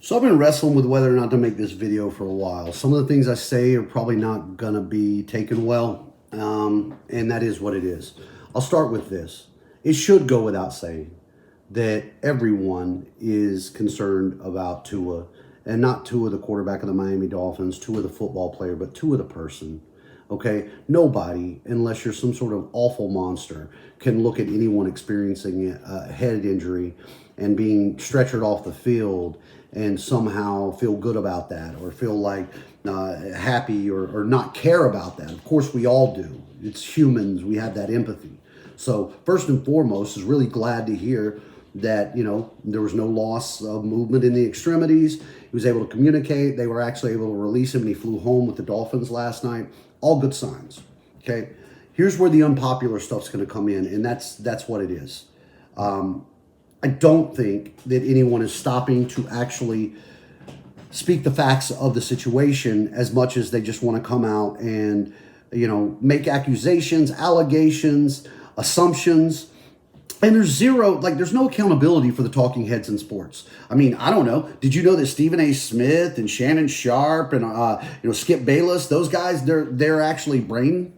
So I've been wrestling with whether or not to make this video for a while. Some of the things I say are probably not going to be taken well, and that is what it is. I'll start with this. It should go without saying that everyone is concerned about Tua, and not Tua, the quarterback of the Miami Dolphins, Tua, the football player, but Tua, the person. Okay? Nobody, unless you're some sort of awful monster, can look at anyone experiencing a head injury and being stretchered off the field and somehow feel good about that, or feel like happy, or not care about that. Of course, we all do. It's humans. We have that empathy. So first and foremost, is really glad to hear that, there was no loss of movement in the extremities. He was able to communicate. They were actually able to release him, and he flew home with the Dolphins last night. All good signs. Okay. Here's where the unpopular stuff's going to come in, and that's what it is. I don't think that anyone is stopping to actually speak the facts of the situation as much as they just want to come out and, make accusations, allegations, assumptions. And there's no accountability for the talking heads in sports. I mean, I don't know. Did you know that Stephen A. Smith and Shannon Sharp and, Skip Bayless, those guys, they're actually brain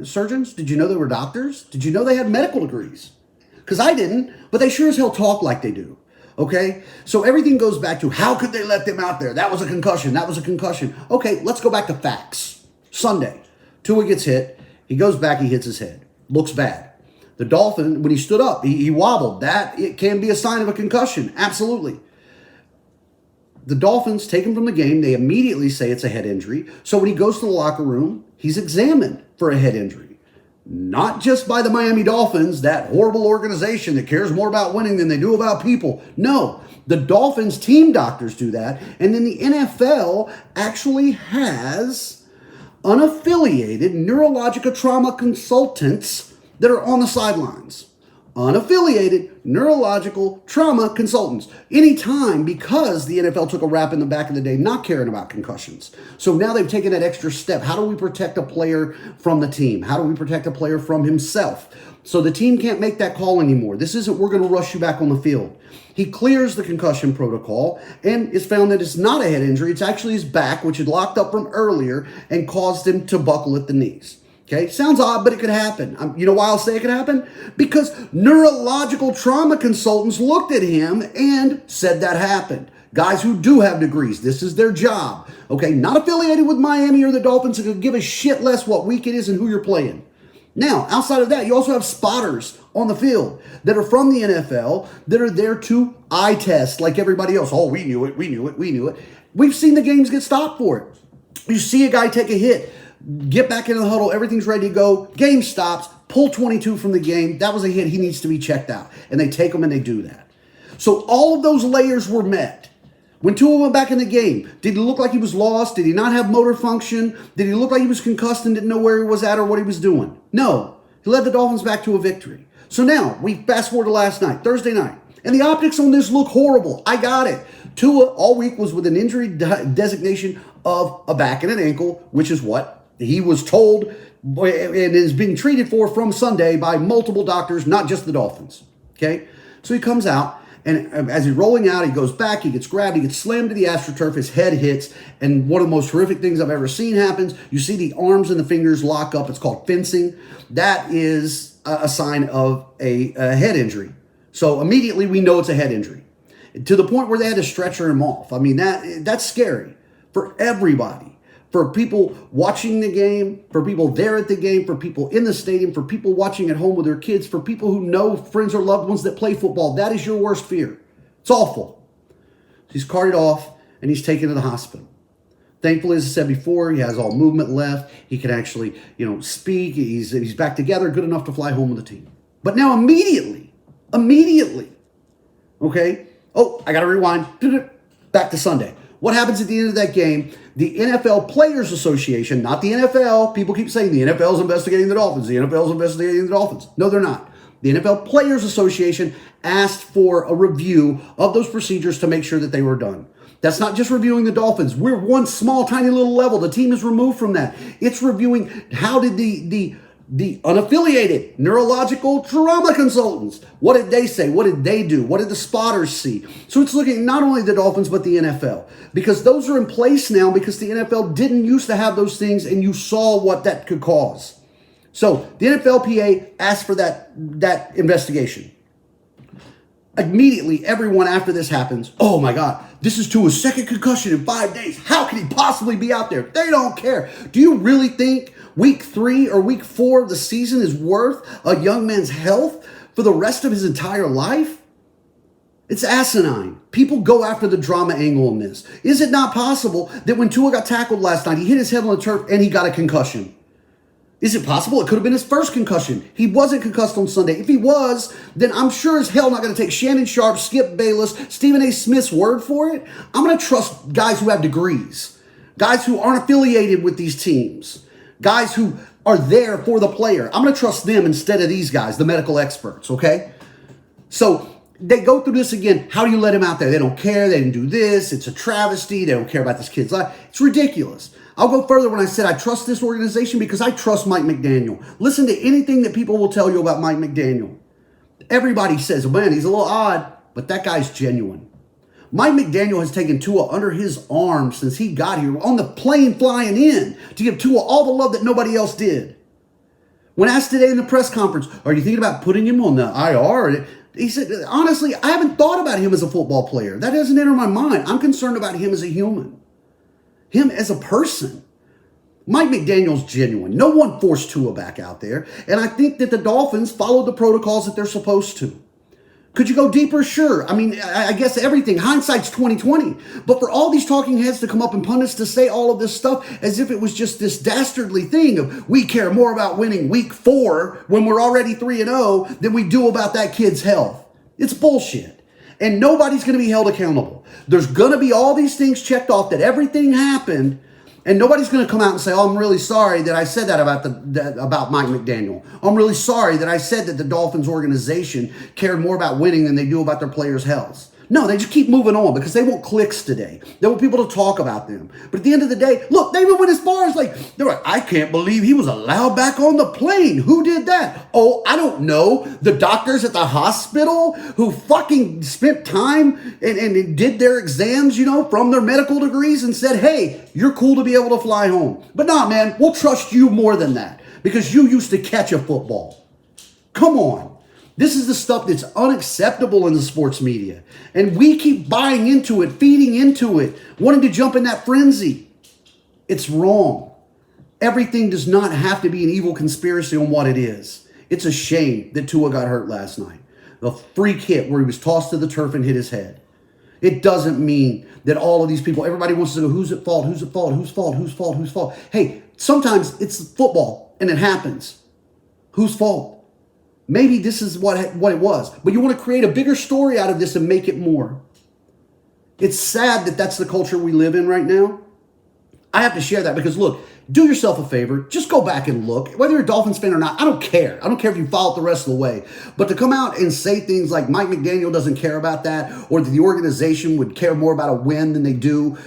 surgeons? Did you know they were doctors? Did you know they had medical degrees? Because I didn't, but they sure as hell talk like they do, okay? So everything goes back to, how could they let them out there? That was a concussion. That was a concussion. Okay, let's go back to facts. Sunday, Tua gets hit. He goes back. He hits his head. Looks bad. The Dolphin, when he stood up, he wobbled. It can be a sign of a concussion. Absolutely. The Dolphins take him from the game. They immediately say it's a head injury. So when he goes to the locker room, he's examined for a head injury. Not just by the Miami Dolphins, that horrible organization that cares more about winning than they do about people. No, the Dolphins team doctors do that. And then the NFL actually has unaffiliated neurological trauma consultants that are on the sidelines. Unaffiliated neurological trauma consultants. Anytime, because the NFL took a rap in the back of the day not caring about concussions. So now they've taken that extra step. How do we protect a player from the team? How do we protect a player from himself? So the team can't make that call anymore. This isn't, we're going to rush you back on the field. He clears the concussion protocol, and it's found that it's not a head injury. It's actually his back, which had locked up from earlier and caused him to buckle at the knees. Okay, sounds odd, but it could happen. You know why I'll say it could happen? Because neurological trauma consultants looked at him and said that happened. Guys who do have degrees, this is their job. Okay, not affiliated with Miami or the Dolphins, who could give a shit less what week it is and who you're playing. Now, outside of that, you also have spotters on the field that are from the NFL that are there to eye test like everybody else. Oh, we knew it. We've seen the games get stopped for it. You see a guy take a hit, get back into the huddle, everything's ready to go, game stops, pull 22 from the game. That was a hit. He needs to be checked out. And they take him and they do that. So all of those layers were met. When Tua went back in the game, did he look like he was lost? Did he not have motor function? Did he look like he was concussed and didn't know where he was at or what he was doing? No. He led the Dolphins back to a victory. So now, we fast forward to last night, Thursday night, and the optics on this look horrible. I got it. Tua all week was with an injury designation of a back and an ankle, which is what he was told and is being treated for from Sunday by multiple doctors, not just the Dolphins. Okay? So he comes out, and as he's rolling out, he goes back, he gets grabbed, he gets slammed to the AstroTurf, his head hits, and one of the most horrific things I've ever seen happens. You see the arms and the fingers lock up. It's called fencing. That is a sign of a head injury. So immediately we know it's a head injury, to the point where they had to stretcher him off. I mean, that's scary for everybody. For people watching the game, for people there at the game, for people in the stadium, for people watching at home with their kids, for people who know friends or loved ones that play football, that is your worst fear. It's awful. He's carted off and he's taken to the hospital. Thankfully, as I said before, he has all movement left. He can actually, speak. He's back together, good enough to fly home with the team. But now immediately, okay? Oh, I got to rewind. Back to Sunday. What happens at the end of that game? The NFL Players Association, not the NFL. People keep saying the NFL is investigating the Dolphins. The NFL is investigating the Dolphins. No, they're not. The NFL Players Association asked for a review of those procedures to make sure that they were done. That's not just reviewing the Dolphins. We're one small, tiny little level. The team is removed from that. It's reviewing how did the The unaffiliated neurological trauma consultants. What did they say? What did they do? What did the spotters see? So it's looking at not only the Dolphins, but the NFL. Because those are in place now because the NFL didn't used to have those things and you saw what that could cause. So the NFLPA asked for that investigation. Immediately, everyone after this happens, oh my God, this is Tua's second concussion in 5 days. How can he possibly be out there? They don't care. Do you really think week 3 or week 4 of the season is worth a young man's health for the rest of his entire life? It's asinine. People go after the drama angle in this. Is it not possible that when Tua got tackled last night, he hit his head on the turf and he got a concussion? Is it possible? It could have been his first concussion. He wasn't concussed on Sunday. If he was, then I'm sure as hell not going to take Shannon Sharp, Skip Bayless, Stephen A. Smith's word for it. I'm going to trust guys who have degrees, guys who aren't affiliated with these teams, guys who are there for the player. I'm going to trust them instead of these guys, the medical experts, okay? So they go through this again. How do you let him out there? They don't care. They didn't do this. It's a travesty. They don't care about this kid's life. It's ridiculous. I'll go further when I said I trust this organization because I trust Mike McDaniel. Listen to anything that people will tell you about Mike McDaniel. Everybody says, man, he's a little odd, but that guy's genuine. Mike McDaniel has taken Tua under his arm since he got here on the plane flying in to give Tua all the love that nobody else did. When asked today in the press conference, are you thinking about putting him on the IR? He said, honestly, I haven't thought about him as a football player. That doesn't enter my mind. I'm concerned about him as a human. Him as a person. Mike McDaniel's genuine. No one forced Tua back out there. And I think that the Dolphins followed the protocols that they're supposed to. Could you go deeper? Sure. I mean, I guess everything. Hindsight's 2020. But for all these talking heads to come up and pundits to say all of this stuff as if it was just this dastardly thing of we care more about winning week 4 when we're already 3-0 than we do about that kid's health. It's bullshit. And nobody's going to be held accountable. There's going to be all these things checked off that everything happened, and nobody's going to come out and say, oh, I'm really sorry that I said that about Mike McDaniel. I'm really sorry that I said that the Dolphins organization cared more about winning than they do about their players' health. No, they just keep moving on because they want clicks today. They want people to talk about them. But at the end of the day, look, they even went as far as they're like, I can't believe he was allowed back on the plane. Who did that? Oh, I don't know. The doctors at the hospital who fucking spent time and did their exams, from their medical degrees and said, hey, you're cool to be able to fly home. But nah, man, we'll trust you more than that because you used to catch a football. Come on. This is the stuff that's unacceptable in the sports media. And we keep buying into it, feeding into it, wanting to jump in that frenzy. It's wrong. Everything does not have to be an evil conspiracy on what it is. It's a shame that Tua got hurt last night. The freak hit where he was tossed to the turf and hit his head. It doesn't mean that all of these people, everybody wants to go, who's at fault, who's at fault, whose fault, whose fault, whose fault. Hey, sometimes it's football and it happens. Whose fault? Maybe this is what it was. But you want to create a bigger story out of this and make it more. It's sad that that's the culture we live in right now. I have to share that because, look, do yourself a favor. Just go back and look. Whether you're a Dolphins fan or not, I don't care. I don't care if you follow it the rest of the way. But to come out and say things like Mike McDaniel doesn't care about that or that the organization would care more about a win than they do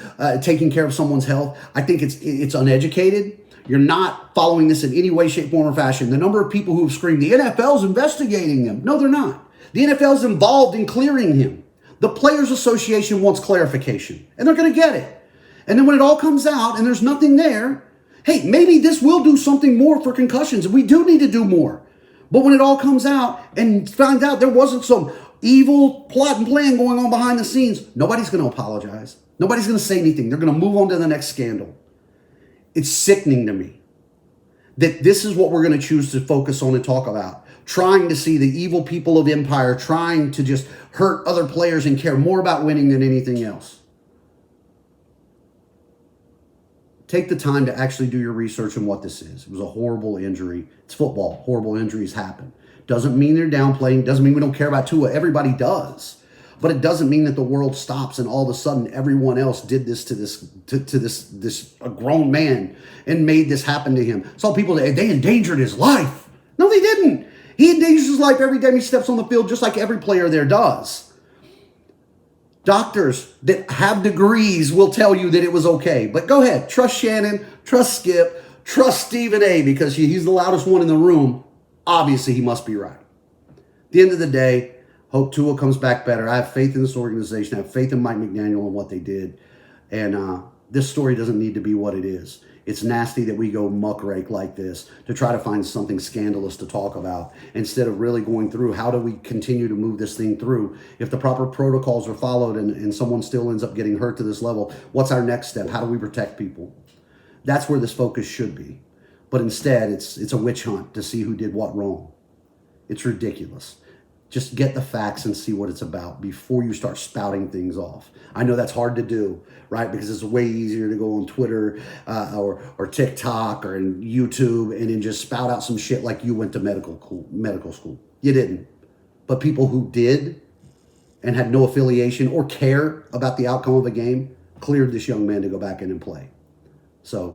taking care of someone's health, I think it's uneducated. You're not following this in any way, shape, form, or fashion. The number of people who have screamed, the NFL's investigating him. No, they're not. The NFL's involved in clearing him. The Players Association wants clarification, and they're going to get it. And then when it all comes out and there's nothing there, hey, maybe this will do something more for concussions, and we do need to do more. But when it all comes out and finds out there wasn't some evil plot and plan going on behind the scenes, nobody's going to apologize. Nobody's going to say anything. They're going to move on to the next scandal. It's sickening to me that this is what we're going to choose to focus on and talk about. Trying to see the evil people of empire, trying to just hurt other players and care more about winning than anything else. Take the time to actually do your research on what this is. It was a horrible injury. It's football. Horrible injuries happen. Doesn't mean they're downplaying. Doesn't mean we don't care about Tua. Everybody does. But it doesn't mean that the world stops and all of a sudden everyone else did this to this a grown man and made this happen to him. Saw people that they endangered his life. No, they didn't. He endangers his life every time he steps on the field, just like every player there does. Doctors that have degrees will tell you that it was okay. But go ahead, trust Shannon, trust Skip, trust Stephen A because he's the loudest one in the room. Obviously, he must be right. At the end of the day, hope Tua comes back better. I have faith in this organization. I have faith in Mike McDaniel and what they did. And this story doesn't need to be what it is. It's nasty that we go muckrake like this to try to find something scandalous to talk about instead of really going through how do we continue to move this thing through. If the proper protocols are followed and someone still ends up getting hurt to this level, what's our next step? How do we protect people? That's where this focus should be. But instead, it's a witch hunt to see who did what wrong. It's ridiculous. Just get the facts and see what it's about before you start spouting things off. I know that's hard to do, right? Because it's way easier to go on Twitter or TikTok or in YouTube and then just spout out some shit like you went to medical school. You didn't. But people who did and had no affiliation or care about the outcome of a game cleared this young man to go back in and play. So